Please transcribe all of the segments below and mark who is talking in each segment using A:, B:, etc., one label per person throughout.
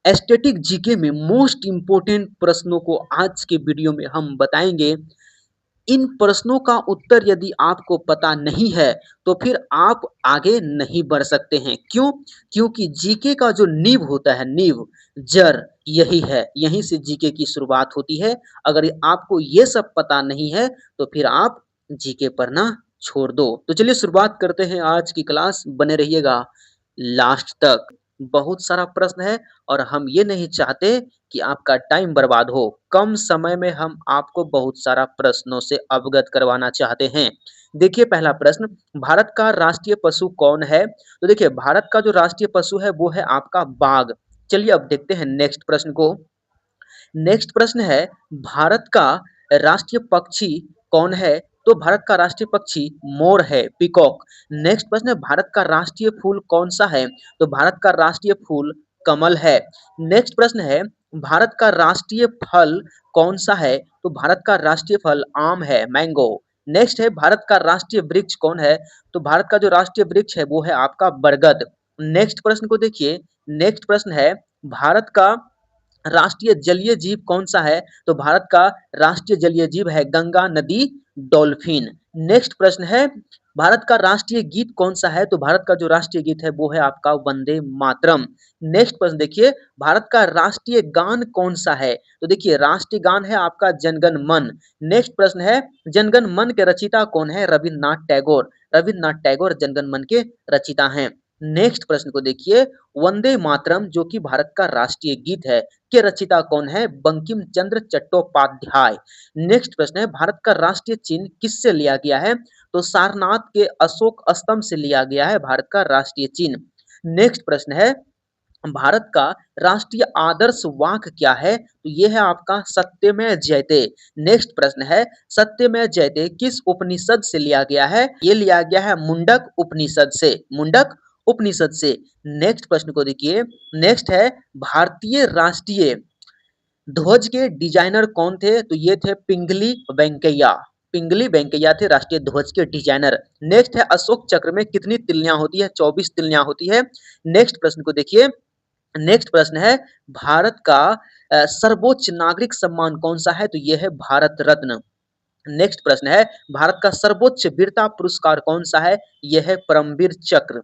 A: Static GK में most important प्रश्नों को आज के वीडियो में हम बताएंगे। इन प्रश्नों का उत्तर यदि आपको पता नहीं है तो फिर आप आगे नहीं बढ़ सकते हैं। क्यों? क्योंकि जीके का जो नींव होता है, नींव, जड़, यही है, यहीं से जीके की शुरुआत होती है। अगर आपको ये सब पता नहीं है तो फिर आप जीके पढ़ना छोड़ दो। तो चलिए शुरुआत करते हैं आज की क्लास, बने रहिएगा लास्ट तक। बहुत सारा प्रश्न है और हम ये नहीं चाहते कि आपका टाइम बर्बाद हो। कम समय में हम आपको बहुत सारा प्रश्नों से अवगत करवाना चाहते हैं। देखिए पहला प्रश्न, भारत का राष्ट्रीय पशु कौन है? तो देखिए भारत का जो राष्ट्रीय पशु है वो है आपका बाघ। चलिए अब देखते हैं नेक्स्ट प्रश्न को। नेक्स्ट प्रश्न है, भारत का राष्ट्रीय पक्षी कौन है? तो भारत का राष्ट्रीय पक्षी मोर है, पीकॉक। नेक्स्ट प्रश्न है, भारत का राष्ट्रीय फूल कौन सा है? तो भारत का राष्ट्रीय फूल कमल है। नेक्स्ट प्रश्न है, भारत का राष्ट्रीय फल कौन सा है? तो भारत का राष्ट्रीय फल आम है, मैंगो। नेक्स्ट है, भारत का राष्ट्रीय वृक्ष कौन है? तो भारत का जो राष्ट्रीय वृक्ष है वो है आपका बरगद। नेक्स्ट प्रश्न को देखिए। नेक्स्ट प्रश्न है, भारत का राष्ट्रीय जलीय जीव कौन सा है? तो भारत का राष्ट्रीय जलीय जीव है गंगा नदी डॉल्फिन। नेक्स्ट प्रश्न है, भारत का राष्ट्रीय गीत कौन सा है? तो भारत का जो राष्ट्रीय गीत है वो है आपका वंदे मातरम। नेक्स्ट प्रश्न देखिए, भारत का राष्ट्रीय गान कौन सा है? तो देखिए राष्ट्रीय गान है आपका जनगण मन। नेक्स्ट प्रश्न है, जनगण मन के रचयिता कौन है? रविन्द्रनाथ टैगोर। रविन्द्रनाथ टैगोर जनगण मन के रचयिता हैं। नेक्स्ट प्रश्न को देखिए, वंदे मातरम जो कि भारत का राष्ट्रीय गीत है के रचयिता कौन है? बंकिम चंद्र चट्टोपाध्याय। नेक्स्ट प्रश्न है, भारत का राष्ट्रीय चिन्ह किससे लिया गया है? तो सारनाथ के अशोक स्तंभ से लिया गया है भारत का राष्ट्रीय चिन्ह। नेक्स्ट प्रश्न है, भारत का राष्ट्रीय आदर्श वाक्य क्या है? तो ये है आपका सत्यमेव जयते। नेक्स्ट प्रश्न है, सत्यमेव जयते किस उपनिषद से लिया गया है? ये लिया गया है मुंडक उपनिषद से, मुंडक उपनिषद से। नेक्स्ट प्रश्न को देखिए। नेक्स्ट है, भारतीय राष्ट्रीय ध्वज के डिजाइनर कौन थे? तो ये थे पिंगली वेंकैया। पिंगली वेंकैया थे राष्ट्रीय ध्वज के डिजाइनर। नेक्स्ट है, अशोक चक्र में कितनी तिल्लियां होती है? 24 तिल्लियां होती है। नेक्स्ट प्रश्न को देखिए। नेक्स्ट प्रश्न है, भारत का सर्वोच्च नागरिक सम्मान कौन सा है? तो यह है भारत रत्न। नेक्स्ट प्रश्न है, भारत का सर्वोच्च वीरता पुरस्कार कौन सा है? यह है परमवीर चक्र।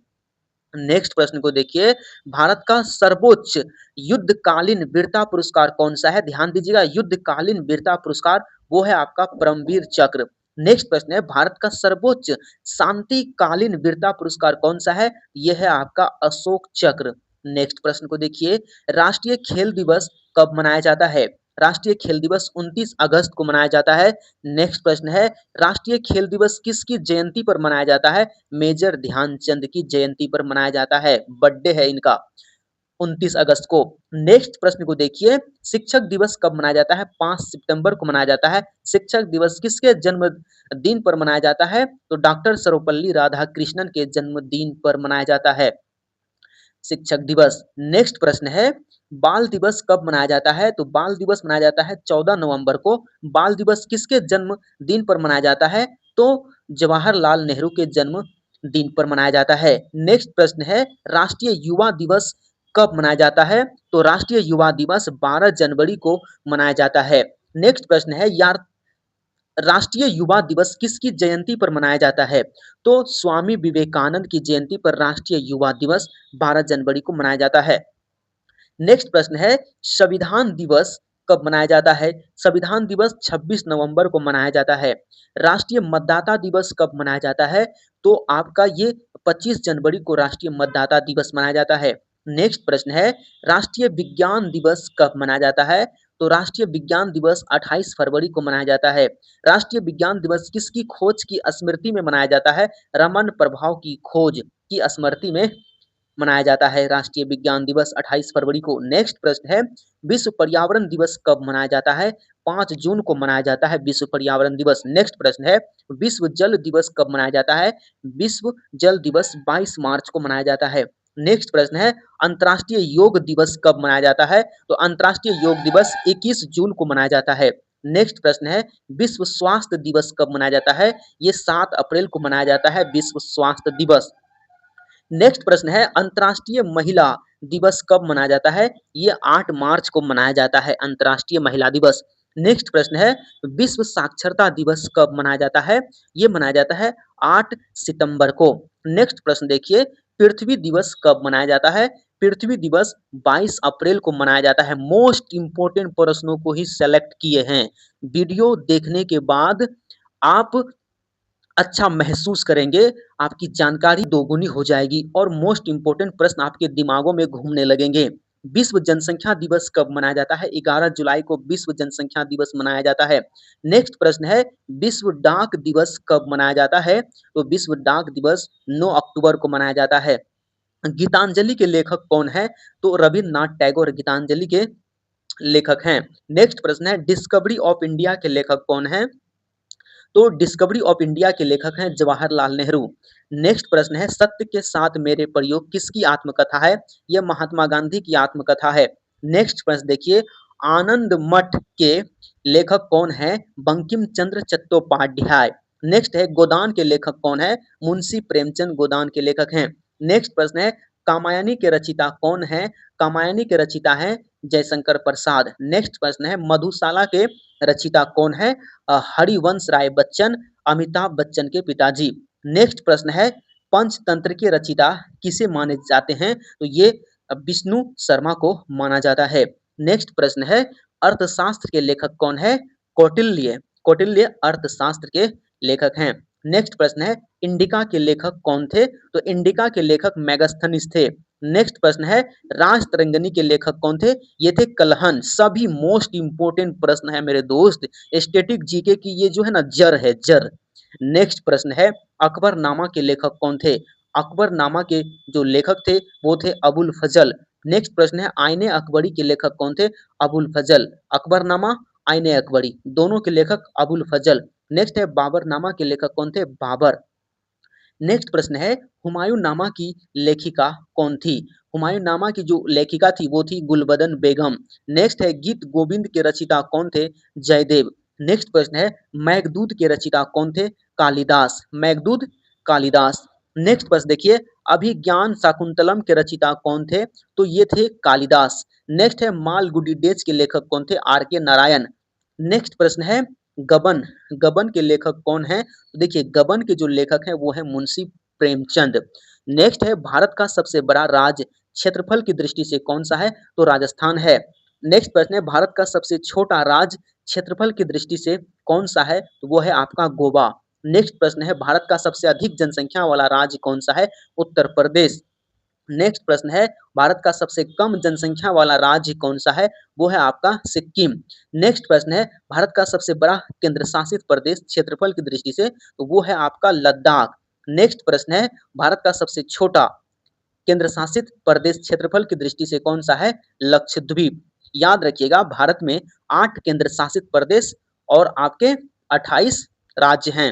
A: नेक्स्ट प्रश्न को देखिए, भारत का सर्वोच्च युद्धकालीन वीरता पुरस्कार कौन सा है? ध्यान दीजिएगा, युद्धकालीन वीरता पुरस्कार वो है आपका परमवीर चक्र। नेक्स्ट प्रश्न है, भारत का सर्वोच्च शांतिकालीन वीरता पुरस्कार कौन सा है? यह है आपका अशोक चक्र। नेक्स्ट प्रश्न को देखिए, राष्ट्रीय खेल दिवस कब मनाया जाता है? राष्ट्रीय खेल दिवस 29 अगस्त को मनाया जाता है। नेक्स्ट प्रश्न है, राष्ट्रीय खेल दिवस किसकी जयंती पर मनाया जाता है? मेजर ध्यानचंद की जयंती पर मनाया जाता है, बर्थडे है इनका 29 अगस्त को। नेक्स्ट प्रश्न को देखिए, शिक्षक दिवस कब मनाया जाता है? 5 सितंबर को मनाया जाता है। शिक्षक दिवस किसके जन्म दिन पर मनाया जाता है? तो डॉक्टर सर्वपल्ली राधाकृष्णन के जन्मदिन पर मनाया जाता है शिक्षक दिवस। नेक्स्ट प्रश्न है, बाल दिवस कब मनाया जाता है? तो बाल दिवस मनाया जाता है 14 नवंबर को। बाल दिवस किसके जन्म दिन पर मनाया जाता है? तो जवाहरलाल नेहरू के जन्म दिन पर मनाया जाता है। नेक्स्ट प्रश्न है, राष्ट्रीय युवा दिवस कब मनाया जाता है? तो राष्ट्रीय युवा दिवस 12 जनवरी को मनाया जाता है। नेक्स्ट प्रश्न है, यार राष्ट्रीय युवा दिवस किसकी जयंती पर मनाया जाता है? तो स्वामी विवेकानंद की जयंती पर राष्ट्रीय युवा दिवस 12 जनवरी को मनाया जाता है। नेक्स्ट प्रश्न है, संविधान दिवस कब मनाया जाता है? संविधान दिवस 26 नवंबर को मनाया जाता है। राष्ट्रीय मतदाता दिवस कब मनाया जाता है? तो आपका ये 25 जनवरी को राष्ट्रीय मतदाता दिवस मनाया जाता है। नेक्स्ट प्रश्न है, राष्ट्रीय विज्ञान दिवस कब मनाया जाता है? तो राष्ट्रीय विज्ञान दिवस 28 फरवरी को मनाया जाता है। राष्ट्रीय विज्ञान दिवस किसकी खोज की स्मृति में मनाया जाता है? रमन प्रभाव की खोज की स्मृति में मनाया जाता है राष्ट्रीय विज्ञान दिवस 28 फरवरी को। नेक्स्ट प्रश्न है, विश्व पर्यावरण दिवस कब मनाया जाता है? 5 जून को मनाया जाता है विश्व पर्यावरण दिवस। नेक्स्ट प्रश्न है, विश्व जल दिवस कब मनाया जाता है? विश्व जल दिवस 22 मार्च को मनाया जाता है। नेक्स्ट प्रश्न है, अंतर्राष्ट्रीय योग दिवस कब मनाया जाता है? तो अंतर्राष्ट्रीय योग दिवस 21 जून को मनाया जाता है। नेक्स्ट प्रश्न है, विश्व स्वास्थ्य दिवस कब मनाया जाता है? ये 7 अप्रैल को मनाया जाता है विश्व स्वास्थ्य दिवस। नेक्स्ट प्रश्न है अंतर्राष्ट्रीय महिला दिवस कब मनाया जाता है? ये 8 मार्च को मनाया जाता है अंतर्राष्ट्रीय महिला दिवस। नेक्स्ट प्रश्न है विश्व साक्षरता दिवस कब मनाया जाता है? ये मनाया जाता है 8 सितंबर को। नेक्स्ट प्रश्न देखिए पृथ्वी दिवस कब मनाया जाता है? पृथ्वी दिवस 22 अप्रैल को मनाया जाता है। मोस्ट इंपोर्टेंट प्रश्नों को ही सेलेक्ट किए हैं। वीडियो देखने के बाद आप अच्छा महसूस करेंगे, आपकी जानकारी दोगुनी हो जाएगी और मोस्ट इंपोर्टेंट प्रश्न आपके दिमागों में घूमने लगेंगे। विश्व जनसंख्या दिवस कब मनाया जाता है? 11 जुलाई को विश्व जनसंख्या दिवस मनाया जाता है। नेक्स्ट प्रश्न है विश्व डाक दिवस कब मनाया जाता है? तो विश्व डाक दिवस 9 अक्टूबर को मनाया जाता है। गीतांजलि के लेखक कौन है? तो रविन्द्रनाथ टैगोर गीतांजलि के लेखक हैं। नेक्स्ट प्रश्न है डिस्कवरी ऑफ इंडिया के लेखक कौन है? तो डिस्कवरी ऑफ इंडिया के लेखक हैं जवाहरलाल नेहरू। नेक्स्ट प्रश्न है सत्य के साथ मेरे प्रयोग किसकी आत्मकथा है? यह महात्मा गांधी की आत्मकथा है। नेक्स्ट प्रश्न देखिए आनंद मठ के लेखक कौन है? बंकिम चंद्र चट्टोपाध्याय। नेक्स्ट है गोदान के लेखक कौन है? मुंशी प्रेमचंद गोदान के लेखक हैं। नेक्स्ट प्रश्न है कामायनी के रचिता कौन है? कामायनी के रचिता है जयशंकर प्रसाद। नेक्स्ट प्रश्न है मधुशाला के रचिता कौन है? हरिवंश राय बच्चन, अमिताभ बच्चन के पिताजी। नेक्स्ट प्रश्न है पंचतंत्र के रचिता किसे माने जाते हैं? तो ये विष्णु शर्मा को माना जाता है। नेक्स्ट प्रश्न है अर्थशास्त्र के लेखक कौन है? कौटिल्य। कौटिल्य अर्थशास्त्र के लेखक हैं। नेक्स्ट प्रश्न है इंडिका के लेखक कौन थे? तो इंडिका के लेखक मेगास्थनीज थे। नेक्स्ट प्रश्न है राज तरंगिणी के लेखक कौन थे? ये थे कलहन। सभी मोस्ट इंपोर्टेंट प्रश्न है मेरे दोस्त। स्टैटिक जीके की ये जो है ना जड़ है जड़। नेक्स्ट प्रश्न है अकबरनामा के लेखक कौन थे? अकबरनामा के जो लेखक थे वो थे अबुल फजल। नेक्स्ट प्रश्न है आईने अकबरी के लेखक कौन थे? अबुल फजल। अकबरनामा आईने अकबरी दोनों के लेखक अबुल फजल। नेक्स्ट है बाबरनामा के लेखक कौन थे? बाबर। नेक्स्ट प्रश्न है हुमायूं नामा की लेखिका कौन थी? हुमायूं नामा की जो लेखिका थी वो थी गुलबदन बेगम। नेक्स्ट है गीत गोविंद के रचिता कौन थे? जयदेव। नेक्स्ट प्रश्न है मेघदूत के रचिता कौन थे? कालिदास। मेघदूत कालिदास। नेक्स्ट प्रश्न देखिए अभिज्ञान शाकुंतलम के रचिता कौन थे? तो ये थे कालिदास। नेक्स्ट है मालगुडी डेज के लेखक कौन थे? आर के नारायण। नेक्स्ट प्रश्न है गबन। गबन के लेखक कौन है? तो देखिए गबन के जो लेखक हैं वो है मुंशी प्रेमचंद। नेक्स्ट है भारत का सबसे बड़ा राज्य क्षेत्रफल की दृष्टि से कौन सा है? तो राजस्थान है। नेक्स्ट प्रश्न है भारत का सबसे छोटा राज्य क्षेत्रफल की दृष्टि से कौन सा है? तो वो है आपका गोवा। नेक्स्ट प्रश्न है भारत का सबसे अधिक जनसंख्या वाला राज्य कौन सा है? उत्तर प्रदेश। नेक्स्ट प्रश्न है भारत का सबसे कम जनसंख्या वाला राज्य कौन सा है? वो है आपका सिक्किम। नेक्स्ट प्रश्न है भारत का सबसे बड़ा केंद्र शासित प्रदेश क्षेत्रफल की दृष्टि से तो वो है आपका लद्दाख। नेक्स्ट प्रश्न है भारत का सबसे छोटा केंद्र शासित प्रदेश क्षेत्रफल की दृष्टि से कौन सा है? लक्षद्वीप। याद रखिएगा भारत में 8 केंद्र शासित प्रदेश और आपके 28 राज्य हैं।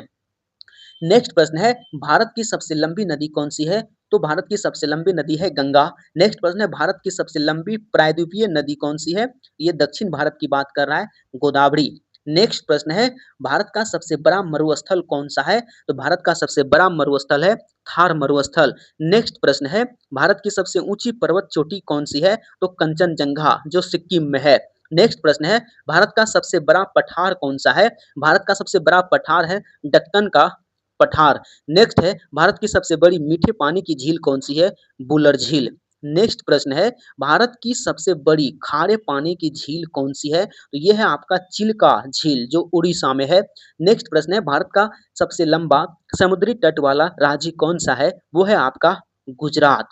A: नेक्स्ट प्रश्न है भारत की सबसे लंबी नदी कौन सी है? तो भारत की सबसे लंबी नदी है गंगा। नेक्स्ट प्रश्न है भारत की सबसे लंबी प्रायद्वीपीय नदी कौन सी है? ये दक्षिण भारत की बात कर रहा है गोदावरी। नेक्स्ट प्रश्न है भारत का सबसे बड़ा मरुस्थल कौन सा है? तो भारत का सबसे बड़ा मरुस्थल है थार मरुस्थल। नेक्स्ट प्रश्न है भारत की सबसे ऊंची पर्वत चोटी कौन सी है? तो कंचनजंगा जो सिक्किम में है। नेक्स्ट प्रश्न है भारत का सबसे बड़ा पठार कौन सा है? भारत का सबसे बड़ा पठार है दक्कन का पठार। नेक्स्ट है भारत की सबसे बड़ी मीठे पानी की झील कौन सी है? बुलर झील। नेक्स्ट प्रश्न है भारत की सबसे बड़ी खारे पानी की झील कौन सी है? तो ये है आपका चिल्का झील जो उड़ीसा में है। नेक्स्ट प्रश्न है भारत का सबसे लंबा समुद्री तट वाला राज्य कौन सा है? वो है आपका गुजरात।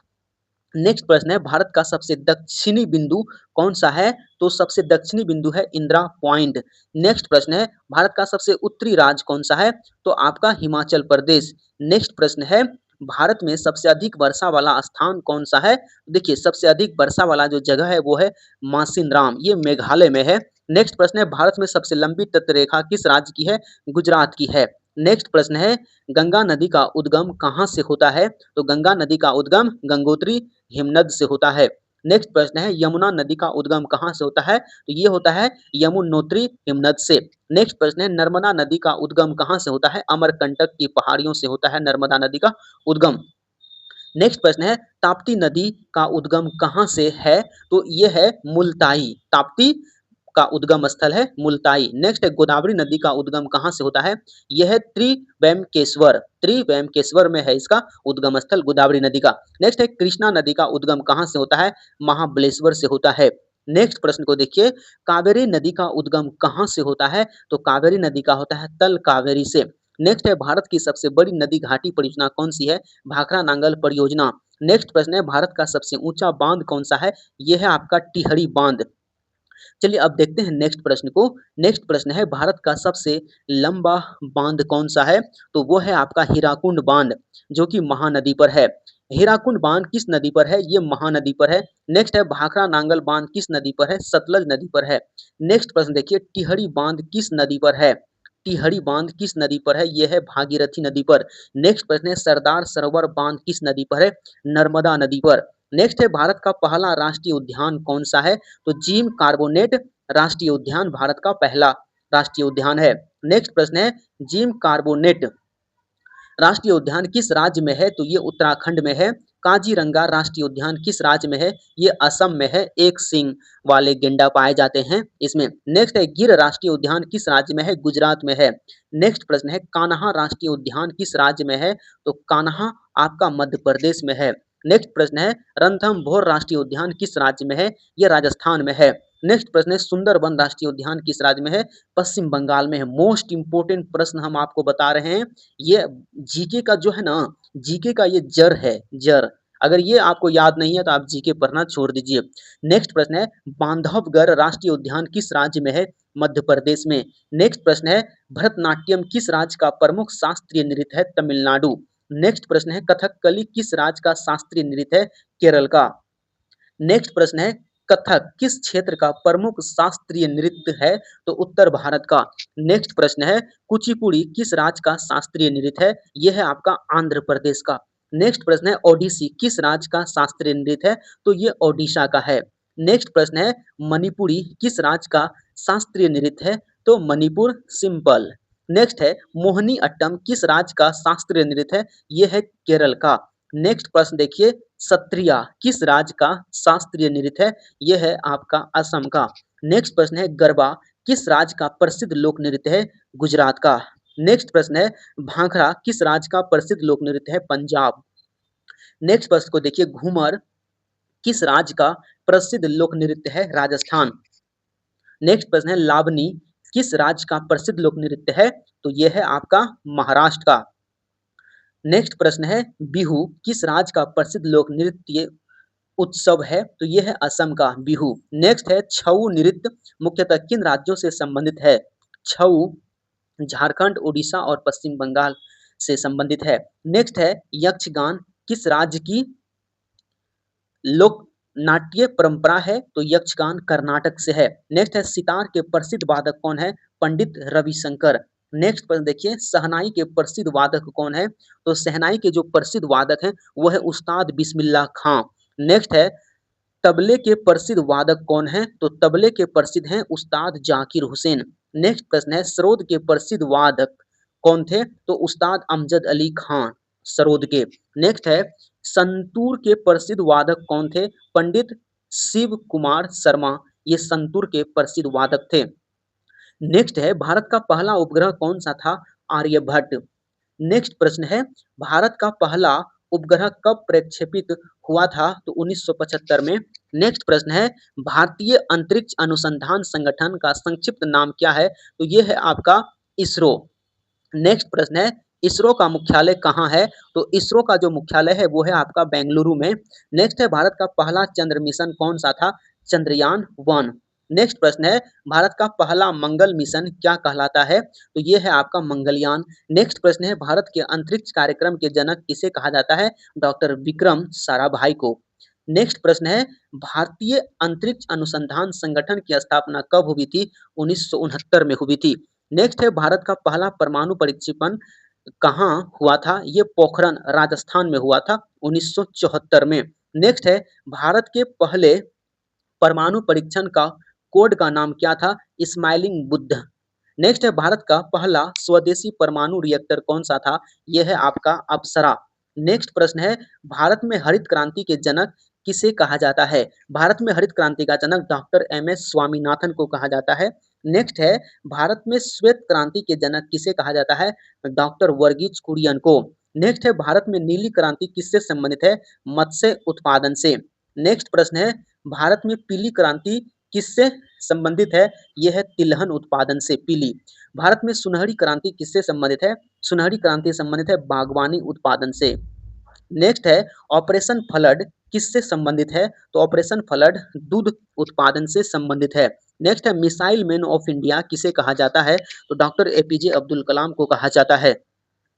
A: नेक्स्ट प्रश्न है भारत का सबसे दक्षिणी बिंदु कौन सा है? तो सबसे दक्षिणी बिंदु है इंदिरा पॉइंट। नेक्स्ट प्रश्न है भारत का सबसे उत्तरी राज्य कौन सा है? तो आपका हिमाचल प्रदेश। नेक्स्ट प्रश्न है भारत में सबसे अधिक वर्षा वाला स्थान कौन सा है? देखिए सबसे अधिक वर्षा वाला जो जगह है वो है मासिनराम, ये मेघालय में है। नेक्स्ट प्रश्न है भारत में सबसे लंबी तटरेखा किस राज्य की है? गुजरात की है। नेक्स्ट प्रश्न है गंगा नदी का उद्गम कहाँ से होता है? तो गंगा नदी का उद्गम गंगोत्री हिमनद से होता है। नेक्स्ट प्रश्न है यमुना नदी का उद्गम कहाँ से होता है? तो ये होता है यमुनोत्री हिमनद से। नेक्स्ट प्रश्न है नर्मदा नदी का उद्गम कहाँ से होता है? अमरकंटक की पहाड़ियों से होता है नर्मदा नदी का उद्गम। नेक्स्ट प्रश्न है ताप्ती नदी का उद्गम कहाँ से है? तो ये है मुल्ताई। ताप्ती का उद्गम स्थल है मुल्ताई। नेक्स्ट है गोदावरी नदी का उद्गम कहाँ से होता है? यह है त्रिवेमकेश्वर। त्रिवेमकेश्वर में है इसका उद्गम स्थल गोदावरी नदी का। नेक्स्ट है कृष्णा नदी का उद्गम कहाँ से होता है? महाबलेश्वर से होता है। नेक्स्ट प्रश्न को देखिए कावेरी नदी का उद्गम कहाँ से होता है? तो कावेरी नदी का होता है तल कावेरी से। नेक्स्ट है भारत की सबसे बड़ी नदी घाटी परियोजना कौन सी है? भाखड़ा नांगल परियोजना। नेक्स्ट प्रश्न है भारत का सबसे ऊंचा बांध कौन सा है? यह है आपका टिहरी बांध। चलिए अब देखते हैं नेक्स्ट प्रश्न को। नेक्स्ट प्रश्न है भारत का सबसे लंबा बांध कौन सा है? तो वो है आपका हीराकुंड बांध जो कि महानदी पर है। हीराकुंड बांध किस नदी पर है? ये महानदी पर है। नेक्स्ट है भाखड़ा नांगल बांध किस नदी पर है? सतलज नदी पर है। नेक्स्ट प्रश्न देखिए टिहरी बांध किस नदी पर है? टिहरी बांध किस नदी पर है? यह है भागीरथी नदी पर। नेक्स्ट प्रश्न है सरदार सरोवर बांध किस नदी पर है? नर्मदा नदी पर। नेक्स्ट है भारत का पहला राष्ट्रीय उद्यान कौन सा है? तो जिम कार्बोनेट राष्ट्रीय उद्यान भारत का पहला राष्ट्रीय उद्यान है। नेक्स्ट प्रश्न है जिम कार्बोनेट राष्ट्रीय उद्यान किस राज्य में है? तो ये उत्तराखंड में है। काजीरंगा राष्ट्रीय उद्यान किस राज्य में है? ये असम में है। एक सींग वाले गेंडा पाए जाते हैं इसमें। नेक्स्ट है गिर राष्ट्रीय उद्यान किस राज्य में है? गुजरात में है। नेक्स्ट प्रश्न है कान्हा राष्ट्रीय उद्यान किस राज्य में है? तो कान्हा आपका मध्य प्रदेश में है। नेक्स्ट प्रश्न है रणथंभौर राष्ट्रीय उद्यान किस राज्य में है? ये राजस्थान में है। नेक्स्ट प्रश्न है सुंदरबन राष्ट्रीय उद्यान किस राज्य में है? पश्चिम बंगाल में है। मोस्ट इंपोर्टेंट प्रश्न हम आपको बता रहे हैं। ये जीके का जो है ना, जीके का ये जड़ है, जड़। अगर ये आपको याद नहीं है तो आप जीके पढ़ना छोड़ दीजिए। नेक्स्ट प्रश्न है बांधवगढ़ राष्ट्रीय उद्यान किस राज्य में है? मध्य प्रदेश में। नेक्स्ट प्रश्न है भरतनाट्यम किस राज्य का प्रमुख शास्त्रीय नृत्य है? तमिलनाडु। नेक्स्ट प्रश्न है कथकली किस राज्य का शास्त्रीय नृत्य है? केरल का। नेक्स्ट प्रश्न है कथक किस क्षेत्र का प्रमुख शास्त्रीय नृत्य है? तो उत्तर भारत का। नेक्स्ट प्रश्न है कुचिपुड़ी किस राज्य का शास्त्रीय नृत्य है? यह है आपका आंध्र प्रदेश का। नेक्स्ट प्रश्न है ओडिसी किस राज्य का शास्त्रीय नृत्य है? तो ये ओडिशा का है। नेक्स्ट प्रश्न है मणिपुरी किस राज्य का शास्त्रीय नृत्य है? तो मणिपुर सिंपल। नेक्स्ट है मोहिनी अट्टम किस राज्य का शास्त्रीय नृत्य है? यह है केरल का। नेक्स्ट प्रश्न देखिए सत्रिया किस राज्य का शास्त्रीय नृत्य है? यह है आपका असम का। नेक्स्ट प्रश्न है गरबा किस राज्य का प्रसिद्ध लोक नृत्य है? गुजरात का। नेक्स्ट प्रश्न है भांगड़ा किस राज्य का प्रसिद्ध लोक नृत्य है? पंजाब। नेक्स्ट प्रश्न को देखिए घूमर किस राज्य का प्रसिद्ध लोक नृत्य है? राजस्थान। नेक्स्ट प्रश्न है लावनी किस राज्य का प्रसिद्ध लोक नृत्य है? तो यह है आपका महाराष्ट्र का। नेक्स्ट प्रश्न है बिहू किस राज्य का प्रसिद्ध लोक नृत्य उत्सव है? तो यह है असम का बिहू। नेक्स्ट है छऊ नृत्य मुख्यतः किन राज्यों से संबंधित है? छऊ झारखंड, उड़ीसा और पश्चिम बंगाल से संबंधित है। नेक्स्ट है यक्षगान किस राज्य की लोक नाट्य परंपरा है? तो यक्षगान कर्नाटक से है। नेक्स्ट है सितार के प्रसिद्ध वादक कौन है? पंडित रविशंकर। नेक्स्ट पर देखिए शहनाई के प्रसिद्ध वादक कौन है? तो शहनाई के जो प्रसिद्ध वादक हैं वो है उस्ताद बिस्मिल्लाह खां। नेक्स्ट है तबले के प्रसिद्ध वादक कौन है? तो तबले के प्रसिद्ध हैं उस्ताद जाकिर हुसैन। नेक्स्ट प्रश्न है सरोद के प्रसिद्ध वादक कौन थे? तो उस्ताद अमजद अली खान सरोद के। नेक्स्ट है संतूर के प्रसिद्ध वादक कौन थे? पंडित शिव कुमार शर्मा ये संतूर के प्रसिद्ध वादक थे। नेक्स्ट है भारत का पहला उपग्रह कौन सा था? आर्यभट्ट। नेक्स्ट प्रश्न है भारत का पहला उपग्रह कब प्रक्षेपित हुआ था? तो 1975 में। नेक्स्ट प्रश्न है भारतीय अंतरिक्ष अनुसंधान संगठन का संक्षिप्त नाम क्या है? तो ये है आपका इसरो। नेक्स्ट प्रश्न है इसरो का मुख्यालय कहाँ है? तो इसरो का जो मुख्यालय है वो है आपका बेंगलुरु में। नेक्स्ट है भारत का पहला चंद्र मिशन कौन सा था? चंद्रयान 1। नेक्स्ट प्रश्न है भारत का पहला मंगल मिशन क्या कहलाता है? तो ये है आपका मंगलयान। नेक्स्ट प्रश्न है भारत के अंतरिक्ष कार्यक्रम के जनक किसे कहा जाता है? डॉक्टर विक्रम साराभाई को। नेक्स्ट प्रश्न है भारतीय अंतरिक्ष अनुसंधान संगठन की स्थापना कब हुई थी? 1969 में हुई थी। नेक्स्ट है भारत का पहला परमाणु परीक्षण कहाँ हुआ था? ये पोखरण राजस्थान में हुआ था 1974 में। नेक्स्ट है भारत के पहले परमाणु परीक्षण का कोड का नाम क्या था? स्माइलिंग बुद्ध। नेक्स्ट है भारत का पहला स्वदेशी परमाणु रिएक्टर कौन सा था? यह है आपका अप्सरा। नेक्स्ट प्रश्न है, भारत में हरित क्रांति के जनक किसे कहा जाता है? भारत में हरित क्रांति का जनक डॉक्टर एम एस स्वामीनाथन को कहा जाता है। नेक्स्ट है, भारत में श्वेत क्रांति के जनक किसे कहा जाता है? डॉक्टर वर्गीज कुरियन को। नेक्स्ट है, भारत में नीली क्रांति किससे संबंधित है? मत्स्य उत्पादन से। नेक्स्ट प्रश्न है, भारत में पीली क्रांति किससे संबंधित है? यह है तिलहन उत्पादन से, पीली। भारत में सुनहरी क्रांति किससे संबंधित है? सुनहरी क्रांति संबंधित है बागवानी उत्पादन से। नेक्स्ट है, ऑपरेशन फ्लड किससे संबंधित है? तो ऑपरेशन फ्लड दूध उत्पादन से संबंधित है। नेक्स्ट है, मिसाइल मैन ऑफ इंडिया किसे कहा जाता है? तो डॉक्टर एपीजे अब्दुल कलाम को कहा जाता है।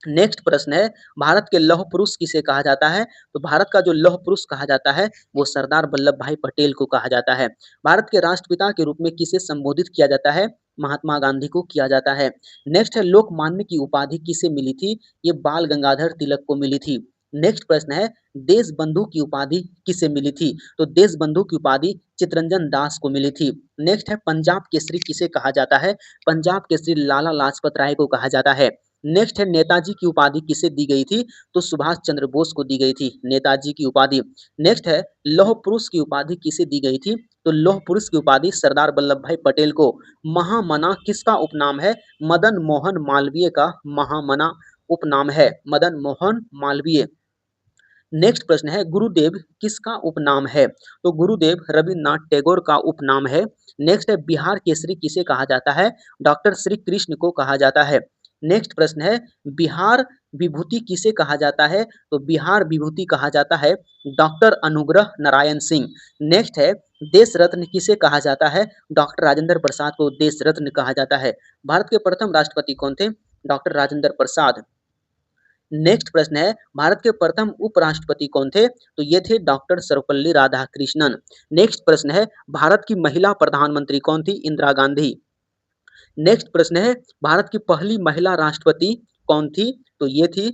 A: नेक्स्ट प्रश्न है, भारत के लौह पुरुष किसे कहा जाता है? तो भारत का जो लौह पुरुष कहा जाता है वो सरदार वल्लभ भाई पटेल को कहा जाता है। भारत के राष्ट्रपिता के रूप में किसे संबोधित किया जाता है? महात्मा गांधी को किया जाता है। नेक्स्ट है, लोकमान्य की उपाधि किसे मिली थी? ये बाल गंगाधर तिलक को मिली थी। नेक्स्ट प्रश्न है, देश बंधु की उपाधि किसे मिली थी? तो देश बंधु की उपाधि चितरंजन दास को मिली थी। नेक्स्ट है, पंजाब केसरी किसे कहा जाता है? पंजाब केसरी लाला लाजपत राय को कहा जाता है। नेक्स्ट है, नेताजी की उपाधि किसे दी गई थी? तो सुभाष चंद्र बोस को दी गई थी नेताजी की उपाधि। नेक्स्ट है, लौह पुरुष की उपाधि किसे दी गई थी? तो लौह पुरुष की उपाधि सरदार वल्लभ भाई पटेल को। महामना किसका उपनाम है? मदन मोहन मालवीय का महामना उपनाम है, मदन मोहन मालवीय। नेक्स्ट प्रश्न है, गुरुदेव किसका उपनाम है? तो गुरुदेव रविन्द्रनाथ टैगोर का उपनाम है। नेक्स्ट है, बिहार केसरी किसे कहा जाता है? डॉक्टर श्री कृष्ण को कहा जाता है। नेक्स्ट प्रश्न है, बिहार विभूति किसे कहा जाता है? तो बिहार विभूति कहा जाता है डॉक्टर अनुग्रह नारायण सिंह। नेक्स्ट है, देश रत्न किसे कहा जाता है? डॉक्टर राजेंद्र प्रसाद को देश रत्न कहा जाता है। भारत के प्रथम राष्ट्रपति कौन थे? डॉक्टर राजेंद्र प्रसाद। नेक्स्ट प्रश्न है, भारत के प्रथम उपराष्ट्रपति कौन थे? तो ये थे डॉक्टर सर्वपल्ली राधाकृष्णन। नेक्स्ट प्रश्न है, भारत की महिला प्रधानमंत्री कौन थी? इंदिरा गांधी। नेक्स्ट प्रश्न है, भारत की पहली महिला राष्ट्रपति कौन थी? तो ये थी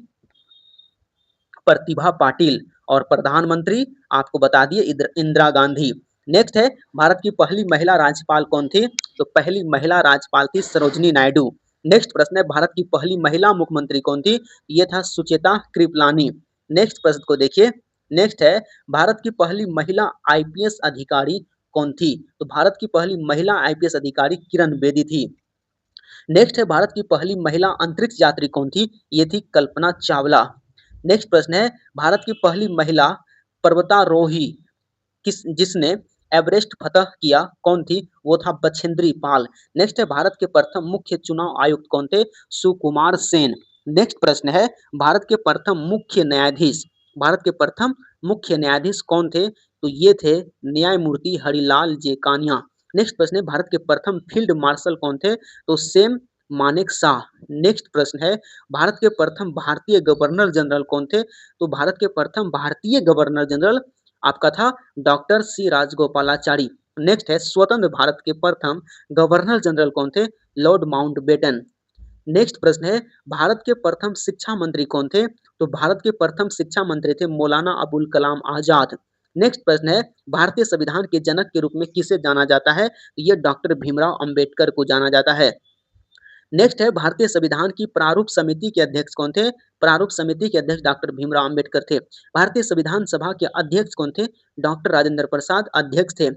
A: प्रतिभा पाटिल। और प्रधानमंत्री आपको बता दिए इंदिरा गांधी। नेक्स्ट है, भारत की पहली महिला राज्यपाल कौन थी? तो पहली महिला राज्यपाल थी सरोजनी नायडू। नेक्स्ट प्रश्न है, भारत की पहली महिला मुख्यमंत्री कौन थी? ये था सुचेता कृपलानी। नेक्स्ट प्रश्न को देखिए। नेक्स्ट है, भारत की पहली महिला आईपीएस अधिकारी कौन थी? तो भारत की पहली महिला आईपीएस अधिकारी किरण बेदी थी। नेक्स्ट है, भारत की पहली महिला अंतरिक्ष यात्री कौन थी? ये थी कल्पना चावला। नेक्स्ट प्रश्न है, भारत की पहली महिला पर्वतारोही जिसने एवरेस्ट फतह किया कौन थी? वो था बछेंद्री पाल। नेक्स्ट है, भारत के प्रथम मुख्य चुनाव आयुक्त कौन थे? सुकुमार सेन। नेक्स्ट प्रश्न है, भारत के प्रथम मुख्य न्यायाधीश, भारत के प्रथम मुख्य न्यायाधीश कौन थे? तो ये थे न्यायमूर्ति हरिलाल जे कानिया। नेक्स्ट प्रश्न है, भारत के प्रथम फील्ड मार्शल कौन थे? तो सेम मानेक शाह। नेक्स्ट प्रश्न है, भारत के प्रथम भारतीय गवर्नर जनरल कौन थे? तो भारत के प्रथम भारतीय गवर्नर जनरल आपका था डॉक्टर सी राजगोपालाचारी। नेक्स्ट है, स्वतंत्र भारत के प्रथम गवर्नर जनरल कौन थे? Lord Mountbatten. नेक्स्ट प्रश्न है, भारत के प्रथम शिक्षा मंत्री कौन थे? तो भारत के प्रथम शिक्षा मंत्री थे मौलाना अबुल कलाम आजाद। नेक्स्ट प्रश्न है, भारतीय संविधान के जनक के रूप में किसे जाना जाता है? ये डॉक्टर भीमराव अंबेडकर को जाना जाता है। नेक्स्ट है, भारतीय संविधान की प्रारूप समिति के अध्यक्ष कौन थे? प्रारूप समिति के अध्यक्ष डॉक्टर भीमराव अंबेडकर थे। भारतीय संविधान सभा के अध्यक्ष कौन थे? डॉक्टर राजेंद्र प्रसाद अध्यक्ष थे।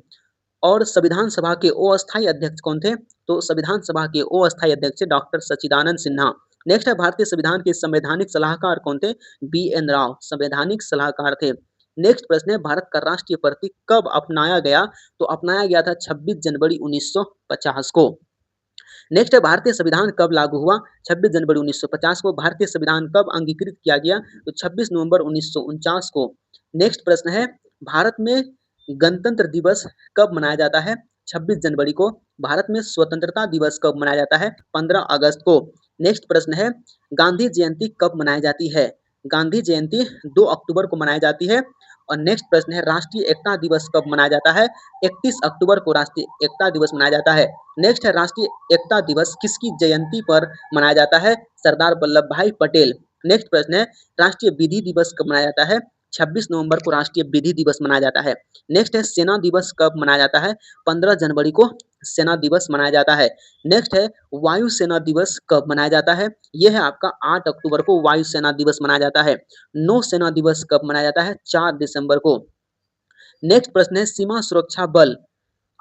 A: और संविधान सभा के अस्थायी अध्यक्ष कौन थे? तो संविधान सभा के अस्थायी अध्यक्ष डॉक्टर सच्चिदानंद सिन्हा। नेक्स्ट है, भारतीय संविधान के संवैधानिक सलाहकार कौन थे? बी एन राव संवैधानिक सलाहकार थे। नेक्स्ट प्रश्न है, भारत का राष्ट्रीय प्रतीक कब अपनाया गया? तो अपनाया गया था 26 जनवरी 1950 को। नेक्स्ट है, भारतीय संविधान कब लागू हुआ? 26 जनवरी 1950 को। भारतीय संविधान कब अंगीकृत किया गया? तो 26 नवंबर 1949 को। नेक्स्ट प्रश्न है, भारत में गणतंत्र दिवस कब मनाया जाता है? 26 जनवरी को। भारत में स्वतंत्रता दिवस कब मनाया जाता है? 15 अगस्त को। नेक्स्ट प्रश्न है, गांधी जयंती कब मनाई जाती है? गांधी जयंती 2 अक्टूबर को मनाई जाती है। और नेक्स्ट प्रश्न है, राष्ट्रीय एकता दिवस कब मनाया जाता है? 31 अक्टूबर को राष्ट्रीय एकता दिवस मनाया जाता है। नेक्स्ट है, राष्ट्रीय एकता दिवस किसकी जयंती पर मनाया जाता है? सरदार वल्लभ भाई पटेल। नेक्स्ट प्रश्न है, राष्ट्रीय विधि दिवस कब मनाया जाता है? 26 नवंबर को राष्ट्रीय विधि दिवस मनाया जाता है। नेक्स्ट है सेना दिवस कब मनाया जाता है? 15 जनवरी को सेना दिवस मनाया जाता है। नेक्स्ट है वायु सेना दिवस कब मनाया जाता है? ये है आपका 8 अक्टूबर को वायु सेना दिवस मनाया जाता है। नौ सेना दिवस कब मनाया जाता है? 4 दिसंबर को। नेक्स्ट प्रश्न है सीमा सुरक्षा बल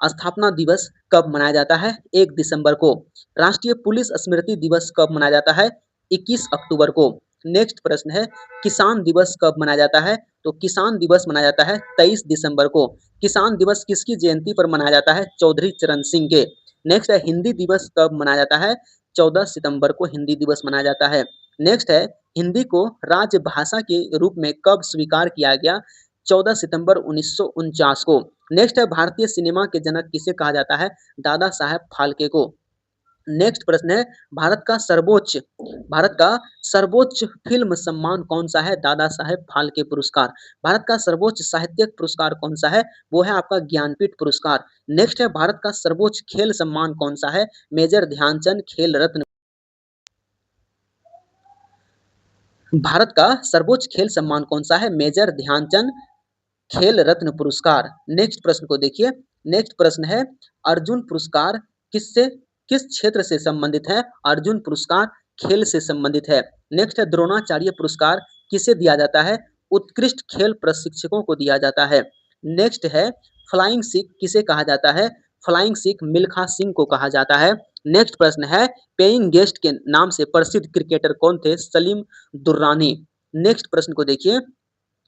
A: स्थापना दिवस कब मनाया जाता है? 1 दिसंबर को। राष्ट्रीय पुलिस स्मृति दिवस कब मनाया जाता है? 21 अक्टूबर को। नेक्स्ट प्रश्न है किसान दिवस कब मनाया जाता है? तो किसान दिवस मनाया जाता है 23 दिसंबर को। किसान दिवस किसकी जयंती पर मनाया जाता है? चौधरी चरण सिंह के। नेक्स्ट है हिंदी दिवस कब मनाया जाता है? 14 सितंबर को हिंदी दिवस मनाया जाता है। नेक्स्ट है हिंदी को राजभाषा के रूप में कब स्वीकार किया गया? 14 सितंबर 1949 को। नेक्स्ट है भारतीय सिनेमा के जनक किसे कहा जाता है? दादा साहेब फाल्के को। नेक्स्ट प्रश्न है भारत का सर्वोच्च फिल्म सम्मान कौन सा है? दादा साहेब फाल्के पुरस्कार। भारत का सर्वोच्च साहित्यिक पुरस्कार कौन सा है? वो है आपका ज्ञानपीठ पुरस्कार। नेक्स्ट है भारत का सर्वोच्च खेल सम्मान कौन सा है? मेजर ध्यानचंद खेल रत्न। भारत का सर्वोच्च खेल सम्मान कौन सा है? मेजर ध्यानचंद खेल रत्न पुरस्कार। नेक्स्ट प्रश्न को देखिए। नेक्स्ट प्रश्न है अर्जुन पुरस्कार किससे किस क्षेत्र से संबंधित है? अर्जुन पुरस्कार खेल से संबंधित है। नेक्स्ट है द्रोणाचार्य पुरस्कार किसे दिया जाता है? उत्कृष्ट खेल प्रशिक्षकों को दिया जाता है। नेक्स्ट है फ्लाइंग सिख किसे कहा जाता है? फ्लाइंग सिख मिल्खा सिंह को कहा जाता है। नेक्स्ट प्रश्न है पेइंग गेस्ट के नाम से प्रसिद्ध क्रिकेटर कौन थे? सलीम दुर्रानी। नेक्स्ट प्रश्न को देखिए।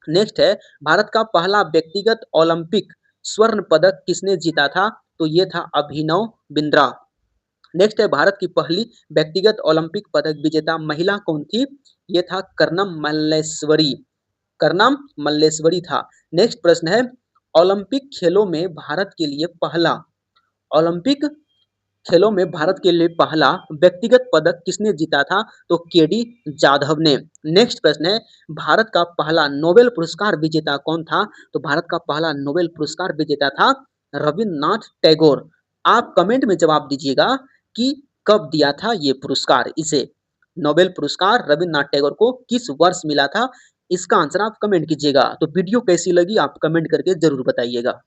A: नेक्स्ट है भारत का पहला व्यक्तिगत ओलंपिक स्वर्ण पदक किसने जीता था? तो ये था अभिनव बिंद्रा। नेक्स्ट है भारत की पहली व्यक्तिगत ओलंपिक पदक विजेता महिला कौन थी? ये था कर्णम मल्लेश्वरी। कर्णम मल्लेश्वरी था। नेक्स्ट प्रश्न है ओलंपिक खेलों में भारत के लिए पहला ओलंपिक खेलों में भारत के लिए पहला व्यक्तिगत पदक किसने जीता था? तो केडी जाधव ने। नेक्स्ट प्रश्न है भारत का पहला नोबेल पुरस्कार विजेता कौन था? तो भारत का पहला नोबेल पुरस्कार विजेता था रविन्द्रनाथ टैगोर। आप कमेंट में जवाब दीजिएगा कि कब दिया था ये पुरस्कार इसे। नोबेल पुरस्कार रविन्द्रनाथ टैगोर को किस वर्ष मिला था? इसका आंसर आप कमेंट कीजिएगा। तो वीडियो कैसी लगी आप कमेंट करके जरूर बताइएगा।